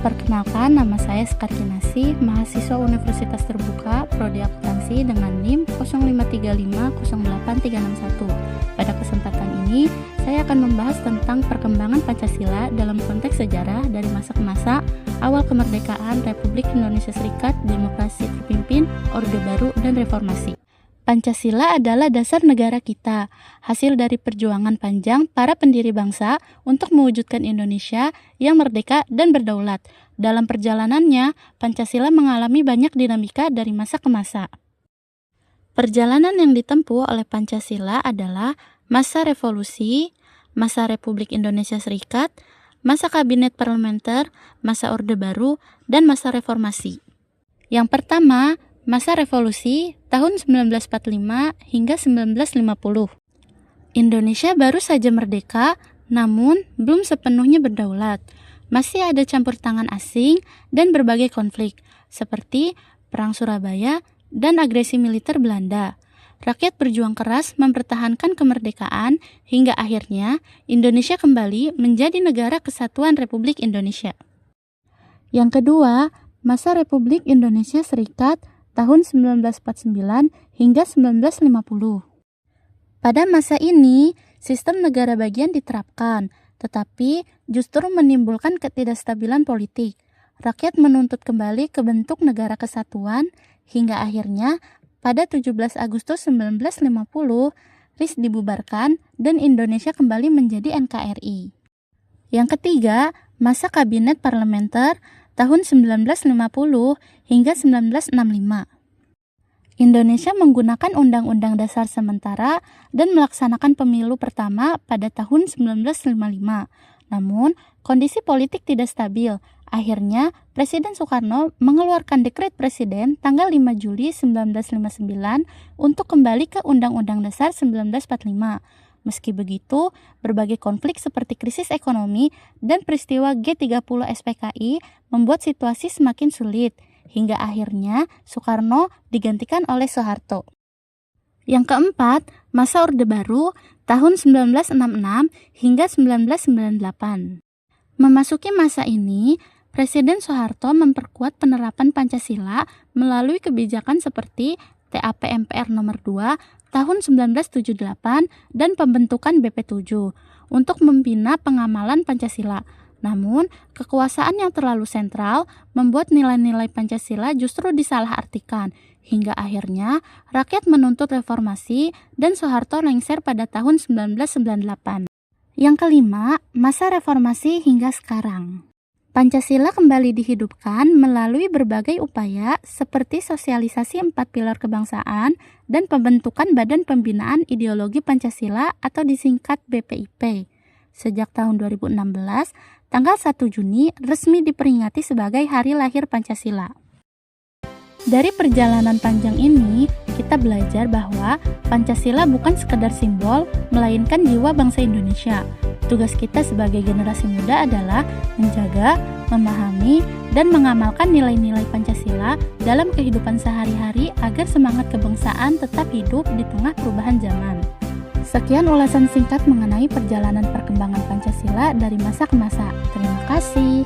Perkenalkan, nama saya Sekar Kinasi, mahasiswa Universitas Terbuka, Prodi Akuntansi dengan NIM 053508361. Pada kesempatan ini, saya akan membahas tentang perkembangan Pancasila dalam konteks sejarah dari masa ke masa, awal kemerdekaan Republik Indonesia Serikat, demokrasi terpimpin, Orde Baru, dan reformasi. Pancasila adalah dasar negara kita, hasil dari perjuangan panjang para pendiri bangsa untuk mewujudkan Indonesia yang merdeka dan berdaulat. Dalam perjalanannya, Pancasila mengalami banyak dinamika dari masa ke masa. Perjalanan yang ditempuh oleh Pancasila adalah masa revolusi, masa Republik Indonesia Serikat, masa kabinet parlementer, masa Orde Baru, dan masa reformasi. Yang pertama, masa revolusi tahun 1945 hingga 1950. Indonesia baru saja merdeka, namun belum sepenuhnya berdaulat. Masih ada campur tangan asing dan berbagai konflik, seperti Perang Surabaya dan agresi militer Belanda. Rakyat berjuang keras mempertahankan kemerdekaan hingga akhirnya Indonesia kembali menjadi negara kesatuan Republik Indonesia. Yang kedua, masa Republik Indonesia Serikat tahun 1949 hingga 1950. Pada masa ini, sistem negara bagian diterapkan, tetapi justru menimbulkan ketidakstabilan politik. Rakyat menuntut kembali ke bentuk negara kesatuan, hingga akhirnya pada 17 Agustus 1950, RIS dibubarkan dan Indonesia kembali menjadi NKRI. Yang ketiga, masa kabinet parlementer tahun 1950 hingga 1965. Indonesia menggunakan Undang-Undang Dasar sementara dan melaksanakan pemilu pertama pada tahun 1955. Namun, kondisi politik tidak stabil. Akhirnya, Presiden Soekarno mengeluarkan dekret Presiden tanggal 5 Juli 1959 untuk kembali ke Undang-Undang Dasar 1945. Meski begitu, berbagai konflik seperti krisis ekonomi dan peristiwa G30 SPKI membuat situasi semakin sulit, hingga akhirnya Soekarno digantikan oleh Soeharto. Yang keempat, masa Orde Baru tahun 1966 hingga 1998. Memasuki masa ini, Presiden Soeharto memperkuat penerapan Pancasila melalui kebijakan seperti TAP MPR nomor 2 tahun 1978 dan pembentukan BP7 untuk membina pengamalan Pancasila. Namun, kekuasaan yang terlalu sentral membuat nilai-nilai Pancasila justru disalahartikan, hingga akhirnya rakyat menuntut reformasi dan Soeharto lengser pada tahun 1998. Yang kelima, masa reformasi hingga sekarang. Pancasila kembali dihidupkan melalui berbagai upaya seperti sosialisasi 4 pilar kebangsaan dan pembentukan Badan Pembinaan Ideologi Pancasila atau disingkat BPIP. Sejak tahun 2016, tanggal 1 Juni resmi diperingati sebagai Hari Lahir Pancasila. Dari perjalanan panjang ini, kita belajar bahwa Pancasila bukan sekedar simbol, melainkan jiwa bangsa Indonesia. Tugas kita sebagai generasi muda adalah menjaga, memahami, dan mengamalkan nilai-nilai Pancasila dalam kehidupan sehari-hari agar semangat kebangsaan tetap hidup di tengah perubahan zaman. Sekian ulasan singkat mengenai perjalanan perkembangan Pancasila dari masa ke masa. Terima kasih.